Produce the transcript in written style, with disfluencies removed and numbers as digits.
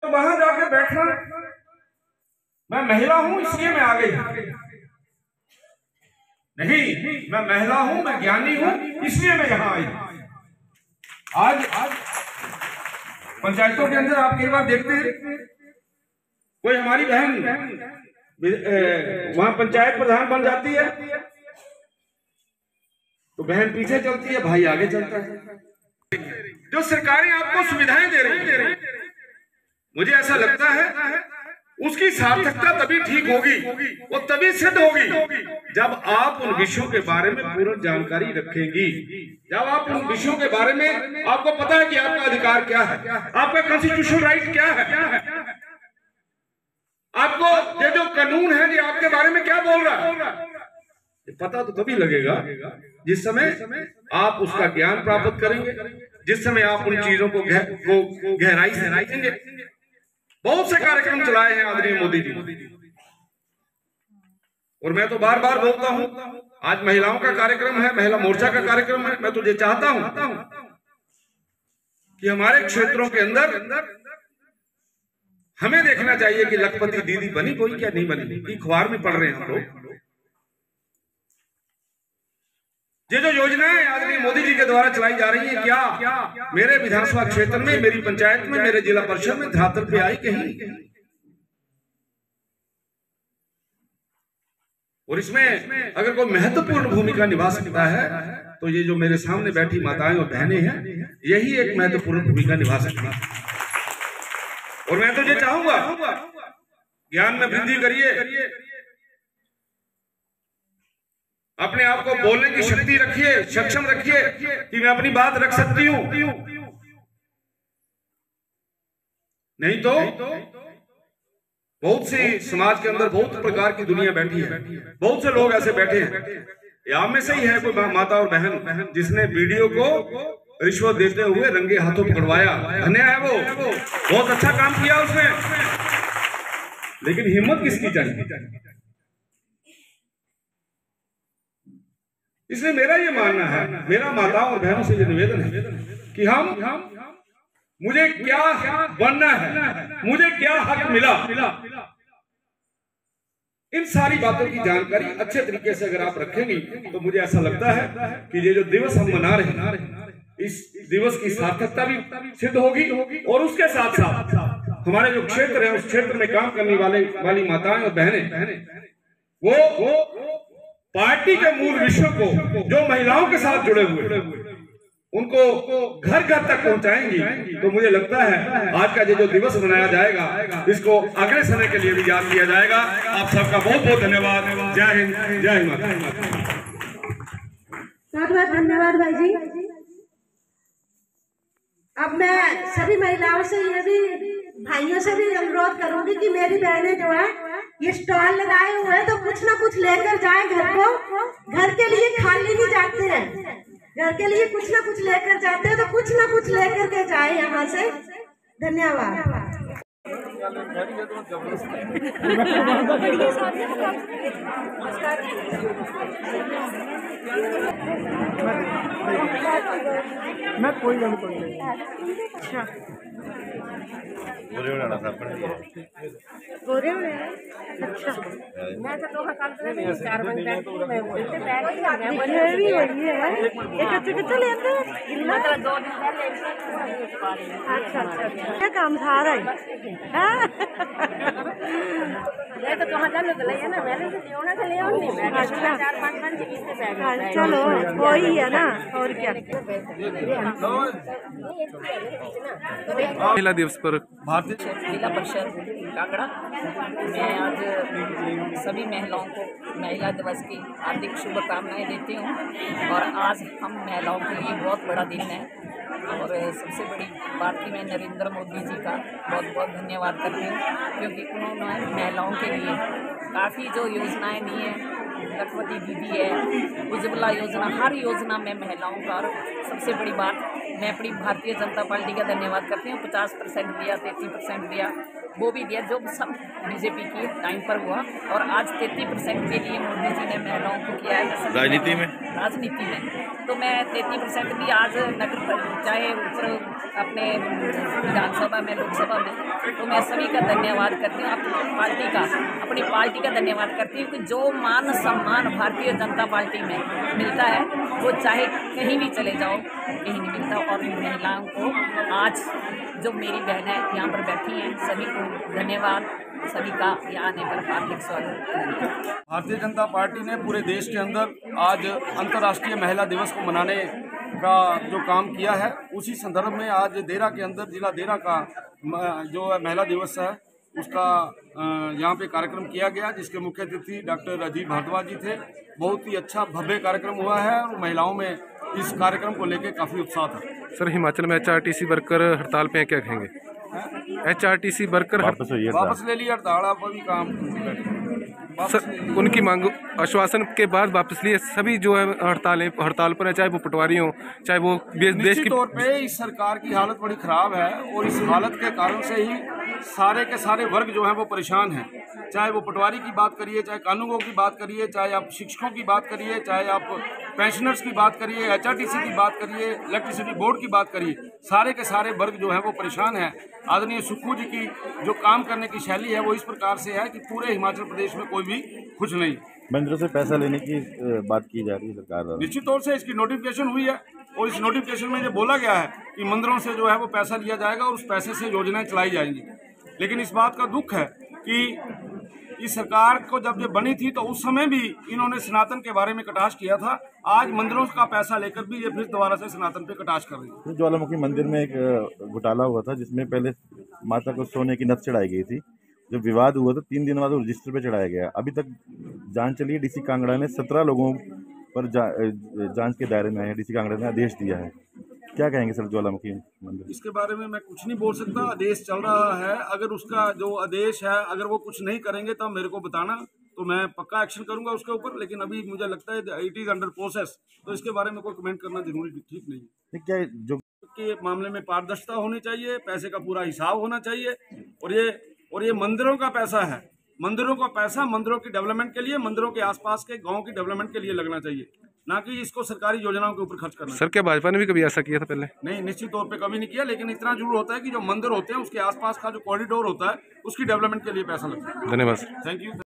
तो वहां जाके बैठना, मैं महिला हूं इसलिए मैं आ गई, नहीं, मैं महिला हूं, मैं ज्ञानी हूं इसलिए मैं यहां आई। आज पंचायतों के अंदर आप कई बार देखते हैं कोई हमारी बहन वहां पंचायत प्रधान बन जाती है तो बहन पीछे चलती है, भाई आगे चलता है। जो सरकारें आपको सुविधाएं दे रही है, मुझे ऐसा लगता है उसकी सार्थकता तभी ठीक होगी, वो तभी सिद्ध होगी जब आप उन विषयों के बारे में पूर्ण जानकारी रखेंगी, जब आप उन विषयों के बारे में आपको पता है कि आपका अधिकार क्या है, आपका कॉन्स्टिट्यूशनल राइट क्या है, आपको ये जो कानून है ये आपके बारे में क्या बोल रहा है, पता तो तभी लगेगा जिस समय आप उसका ज्ञान प्राप्त करेंगे, जिस समय आप उन चीजों को गहराई से समझेंगे। बहुत से कार्यक्रम चलाए हैं आदरणीय मोदी जी, और मैं तो बार बार बोलता हूं, आज महिलाओं का कार्यक्रम है, महिला मोर्चा का कार्यक्रम है, मैं तो ये चाहता हूं कि हमारे क्षेत्रों के अंदर हमें देखना चाहिए कि लखपति दीदी बनी कोई क्या नहीं बनी, अखबार में पढ़ रहे हैं हम लोग। ये जो योजनाएं आदरणीय मोदी जी के द्वारा चलाई जा रही है, क्या मेरे विधानसभा क्षेत्र में, मेरी पंचायत में, मेरे जिला परिषद में धरातल पे आई कहीं? और इसमें अगर कोई महत्वपूर्ण भूमिका निभा सकता है तो ये जो मेरे सामने बैठी माताएं और बहनें हैं, यही एक महत्वपूर्ण भूमिका निभा सकती है। और मैं तो ये चाहूंगा ज्ञान में वृद्धि करिए, अपने आप को बोलने की शक्ति रखिए, सक्षम रखिए कि मैं अपनी बात रख सकती हूं, नहीं तो बहुत सी समाज के अंदर बहुत प्रकार की दुनिया बैठी है, बहुत से लोग ऐसे बैठे हैं। आप में से ही है कोई माता और बहन जिसने वीडियो को रिश्वत देते हुए रंगे हाथों पकड़वाया, धन्य है वो, बहुत अच्छा काम किया उसने, लेकिन हिम्मत किसकी चाहिए? इसलिए मेरा ये मानना है, मेरा माताओं और बहनों से ये निवेदन है कि हम मुझे क्या बनना है, मुझे क्या हक मिला, इन सारी बातों की जानकारी अच्छे तरीके से अगर आप रखेंगे तो मुझे ऐसा लगता है कि ये जो दिवस हम मना रहे हैं, इस दिवस की सार्थकता भी सिद्ध होगी, और उसके साथ साथ हमारे जो क्षेत्र है उस क्षेत्र में काम करने वाली माताएं और बहनें वो पार्टी के मूल विषयों को जो महिलाओं के साथ जुड़े हुए उनको घर घर तक पहुंचाएंगी। तो मुझे लगता है आज का ये जो दिवस मनाया जाएगा इसको अगले समय के लिए भी याद किया जाएगा। आप सबका बहुत बहुत धन्यवाद। जय हिंद, जय माता। बहुत बहुत धन्यवाद भाई जी। अब मैं सभी महिलाओं से ये भी, भाइयों से भी अनुरोध करूंगी कि मेरी बहनें जो है ये स्टॉल लगाए हुए हैं तो कुछ ना कुछ लेकर जाए घर को, घर के लिए खाली नहीं जाते हैं, घर के लिए कुछ ना कुछ लेकर जाते हैं तो कुछ ना कुछ लेकर के जाए यहाँ से। धन्यवाद। मैं कोई गल कोई नहीं। अच्छा गोरे बनाना था अपने गोरे में। अच्छा मैं तो लोहा कर दे नहीं, 4 बजे मैं बोलते बैग ही आ गया, बड़े भी है एक अच्छे लेते इतना तो 2 दिन पहले। अच्छा अच्छा क्या काम था रहा है ये तो कहां जाने के लिए ना, मैंने तो लेना था ले नहीं, मैं 4-5 जी से बैग। चलो वही है ना, और क्या। महिला दिवस पर भारतीय जिला परिषद कांगड़ा मैं आज सभी महिलाओं को महिला दिवस की हार्दिक शुभकामनाएं देती हूँ। और आज हम महिलाओं के लिए बहुत बड़ा दिन है, और सबसे बड़ी बात कि मैं नरेंद्र मोदी जी का बहुत बहुत धन्यवाद करती हूँ, क्योंकि उन्होंने महिलाओं के लिए काफ़ी जो योजनाएं दी हैं, लखपति दीदी है, उज्ज्वला योजना, हर योजना में महिलाओं का। और सबसे बड़ी बात मैं अपनी भारतीय जनता पार्टी का धन्यवाद करती हूँ, 50% दिया, 33% दिया, वो भी दिया जो सब बीजेपी की टाइम पर हुआ, और आज 33% के लिए मोदी जी ने महिलाओं को किया है राजनीति में। तो मैं 33% भी आज नगर चाहे ऊपर अपने विधानसभा में, लोकसभा में, तो मैं सभी का धन्यवाद करती हूँ, अपनी पार्टी का धन्यवाद करती हूँ कि जो मान सम्मान भारतीय जनता पार्टी में मिलता है वो चाहे कहीं भी चले जाओ कहीं नहीं मिलता। और महिलाओं को आज जो मेरी बहनें यहाँ पर बैठी हैं सभी को धन्यवाद, सभी का यहाँ आने पर हार्दिक स्वागत। भारतीय जनता पार्टी ने पूरे देश के अंदर आज अंतर्राष्ट्रीय महिला दिवस को मनाने का जो काम किया है, उसी संदर्भ में आज देरा के अंदर, जिला देरा का जो महिला दिवस है उसका यहाँ पे कार्यक्रम किया गया, जिसके मुख्य अतिथि डॉक्टर राजीव भारद्वाज जी थे। बहुत ही अच्छा भव्य कार्यक्रम हुआ है और महिलाओं में इस कार्यक्रम को लेकर काफ़ी उत्साह था। सर, हिमाचल में HRTC वर्कर हड़ताल पे हैं, क्या कहेंगे? HRTC वर्कर वापस ले लिया हड़ताल, आप अभी काम सर, उनकी मांग आश्वासन के बाद वापस लिए, सभी जो है हड़ताल पर है, चाहे वो पटवारी हो, चाहे वो देश की। तौर पे इस सरकार की हालत बड़ी खराब है और इस हालत के कारण से ही सारे के सारे वर्ग जो हैं वो परेशान हैं। चाहे वो पटवारी की बात करिए, चाहे कानूनगों की बात करिए, चाहे आप शिक्षकों की बात करिए, चाहे आप पेंशनर्स की बात करिए, HRTC की बात करिए, इलेक्ट्रिसिटी बोर्ड की बात करिए, सारे के सारे वर्ग जो हैं वो परेशान हैं। आदरणीय सुक्खू जी की जो काम करने की शैली है वो इस प्रकार से है कि पूरे हिमाचल प्रदेश में कोई भी खुश नहीं। मंदिरों से पैसा लेने की बात की जा रही है सरकार द्वारा। निश्चित तौर से इसकी नोटिफिकेशन हुई है और इस नोटिफिकेशन में ये बोला गया है कि मंदिरों से जो है वो पैसा लिया जाएगा और उस पैसे से योजनाएं चलाई जाएंगी। लेकिन इस बात का दुख है कि इस सरकार को जब ये बनी थी तो उस समय भी इन्होंने सनातन के बारे में कटाक्ष किया था। आज मंदिरों का पैसा लेकर भी ये फिर दोबारा से सनातन पे कटाक्ष कर रही है। ज्वालामुखी मंदिर में एक घोटाला हुआ था जिसमें पहले माता को सोने की नथ चढ़ाई गई थी। जब विवाद हुआ तो 3 दिन बाद वो रजिस्टर पे चढ़ाया गया। अभी तक जांच चली है। डीसी कांगड़ा ने 17 लोगों पर जांच के दायरे में है। डीसी कांगड़ा ने आदेश दिया है। क्या कहेंगे सर ज्वालामुखी मंदिर? इसके बारे में मैं कुछ नहीं बोल सकता। आदेश चल रहा है, अगर उसका जो आदेश है अगर वो कुछ नहीं करेंगे तो मेरे को बताना, तो मैं पक्का एक्शन करूंगा उसके ऊपर। लेकिन अभी मुझे लगता है इट इज अंडर प्रोसेस, तो इसके बारे में कोई कमेंट करना जरूरी ठीक नहीं है। क्या जो के मामले में पारदर्शिता होनी चाहिए, पैसे का पूरा हिसाब होना चाहिए। और ये मंदिरों का पैसा है, मंदिरों का पैसा मंदिरों की डेवलपमेंट के लिए, मंदिरों के आसपास के गांव की डेवलपमेंट के लिए लगना चाहिए, ना कि इसको सरकारी योजनाओं के ऊपर खर्च करना। सर, क्या भाजपा ने भी कभी ऐसा किया था पहले? नहीं, निश्चित तौर पे कभी नहीं किया। लेकिन इतना जरूर होता है कि जो मंदिर होते हैं उसके आसपास का जो कॉरिडोर होता है उसकी डेवलपमेंट के लिए पैसा लगता है। धन्यवाद। Thank you.